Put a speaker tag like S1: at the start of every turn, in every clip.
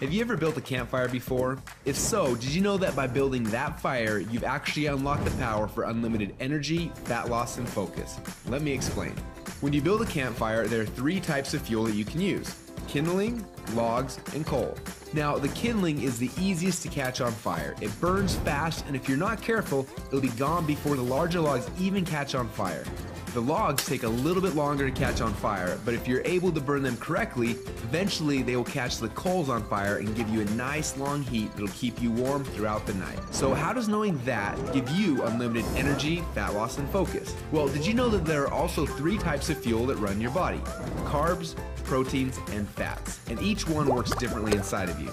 S1: Have you ever built a campfire before? If so, did you know that by building that fire, you've actually unlocked the power for unlimited energy, fat loss, and focus? Let me explain. When you build a campfire, there are 3 types of fuel that you can use: kindling, logs, and coal. Now, the kindling is the easiest to catch on fire. It burns fast, and if you're not careful, it'll be gone before the larger logs even catch on fire. The logs take a little bit longer to catch on fire, but if you're able to burn them correctly, eventually they will catch the coals on fire and give you a nice long heat that'll keep you warm throughout the night. So how does knowing that give you unlimited energy, fat loss, and focus? Well, did you know that there are also 3 types of fuel that run your body? Carbs, proteins, and fats. And each one works differently inside of you.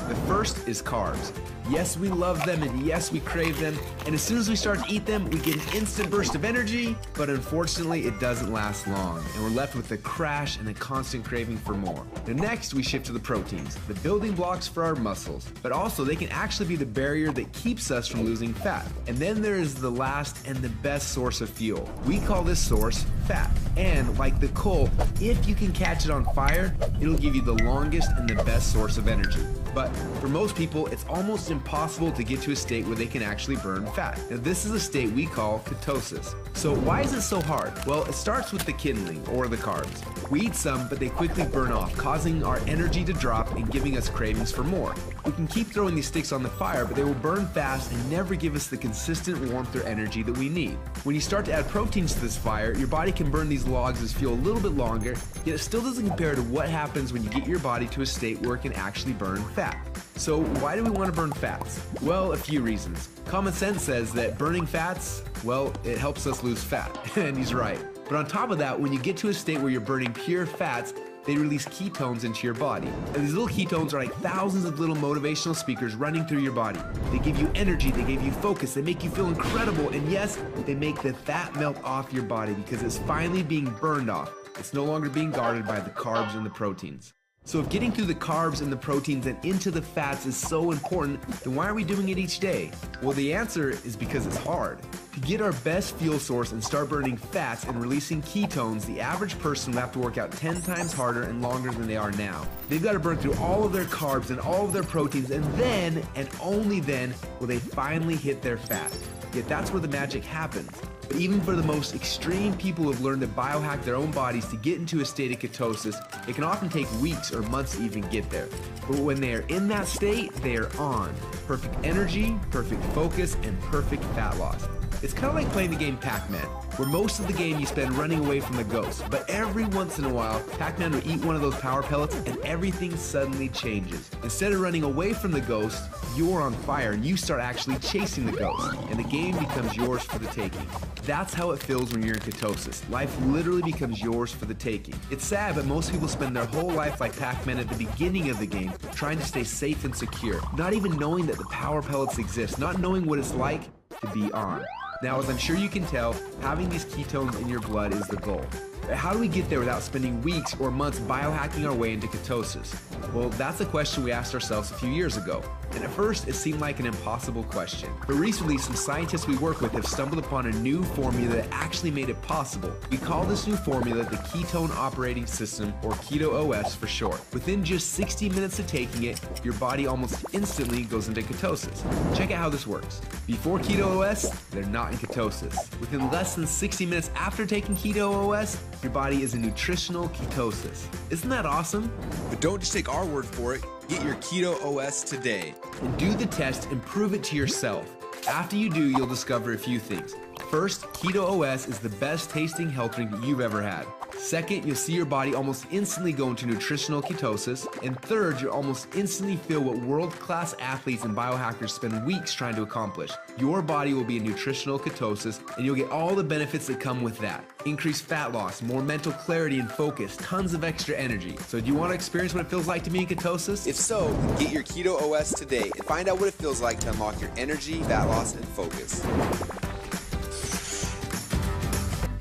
S1: The first is carbs. Yes, we love them, and yes, we crave them, and as soon as we start to eat them, we get an instant burst of energy, but unfortunately, it doesn't last long, and we're left with a crash and a constant craving for more. Now next, we shift to the proteins, the building blocks for our muscles, but also they can actually be the barrier that keeps us from losing fat. And then there is the last and the best source of fuel. We call this source fat, and like the coal, if you can catch it on fire, it'll give you the longest and the best source of energy. But for most people, it's almost impossible to get to a state where they can actually burn fat. Now this is a state we call ketosis. So why is it so hard? Well, it starts with the kindling, or the carbs. We eat some, but they quickly burn off, causing our energy to drop and giving us cravings for more. We can keep throwing these sticks on the fire, but they will burn fast and never give us the consistent warmth or energy that we need. When you start to add proteins to this fire, your body can burn these logs as fuel a little bit longer, yet it still doesn't compare to what happens when you get your body to a state where it can actually burn fat. So why do we want to burn fats? Well, a few reasons. Common sense says that burning fats, well, it helps us lose fat, and he's right. But on top of that, when you get to a state where you're burning pure fats, they release ketones into your body. And these little ketones are like thousands of little motivational speakers running through your body. They give you energy, they give you focus, they make you feel incredible, and yes, they make the fat melt off your body because it's finally being burned off. It's no longer being guarded by the carbs and the proteins. So if getting through the carbs and the proteins and into the fats is so important, then why are we doing it each day? Well, the answer is because it's hard. To get our best fuel source and start burning fats and releasing ketones, the average person will have to work out 10 times harder and longer than they are now. They've got to burn through all of their carbs and all of their proteins, and then, and only then, will they finally hit their fat. Yet that's where the magic happens. But even for the most extreme people who have learned to biohack their own bodies to get into a state of ketosis, it can often take weeks or months to even get there. But when they are in that state, they are on. Perfect energy, perfect focus, and perfect fat loss. It's kind of like playing the game Pac-Man, where most of the game you spend running away from the ghost, but every once in a while, Pac-Man will eat one of those power pellets and everything suddenly changes. Instead of running away from the ghost, you're on fire and you start actually chasing the ghost, and the game becomes yours for the taking. That's how it feels when you're in ketosis. Life literally becomes yours for the taking. It's sad, but most people spend their whole life like Pac-Man at the beginning of the game, trying to stay safe and secure, not even knowing that the power pellets exist, not knowing what it's like to be on. Now, as I'm sure you can tell, having these ketones in your blood is the goal. But how do we get there without spending weeks or months biohacking our way into ketosis? Well, that's a question we asked ourselves a few years ago. And at first, it seemed like an impossible question. But recently, some scientists we work with have stumbled upon a new formula that actually made it possible. We call this new formula the Ketone Operating System, or Keto OS for short. Within just 60 minutes of taking it, your body almost instantly goes into ketosis. Check out how this works. Before Keto OS, they're not in ketosis. Within less than 60 minutes after taking Keto OS, your body is in nutritional ketosis. Isn't that awesome?
S2: But don't just take our word for it. Get your Keto OS today.
S1: And do the test and prove it to yourself. After you do, you'll discover a few things. First, Keto OS is the best tasting health drink that you've ever had. Second, you'll see your body almost instantly go into nutritional ketosis. And third, you'll almost instantly feel what world-class athletes and biohackers spend weeks trying to accomplish. Your body will be in nutritional ketosis, and you'll get all the benefits that come with that. Increased fat loss, more mental clarity and focus, tons of extra energy. So do you want to experience what it feels like to be in ketosis?
S2: If so, get your Keto OS today and find out what it feels like to unlock your energy, fat loss, and focus.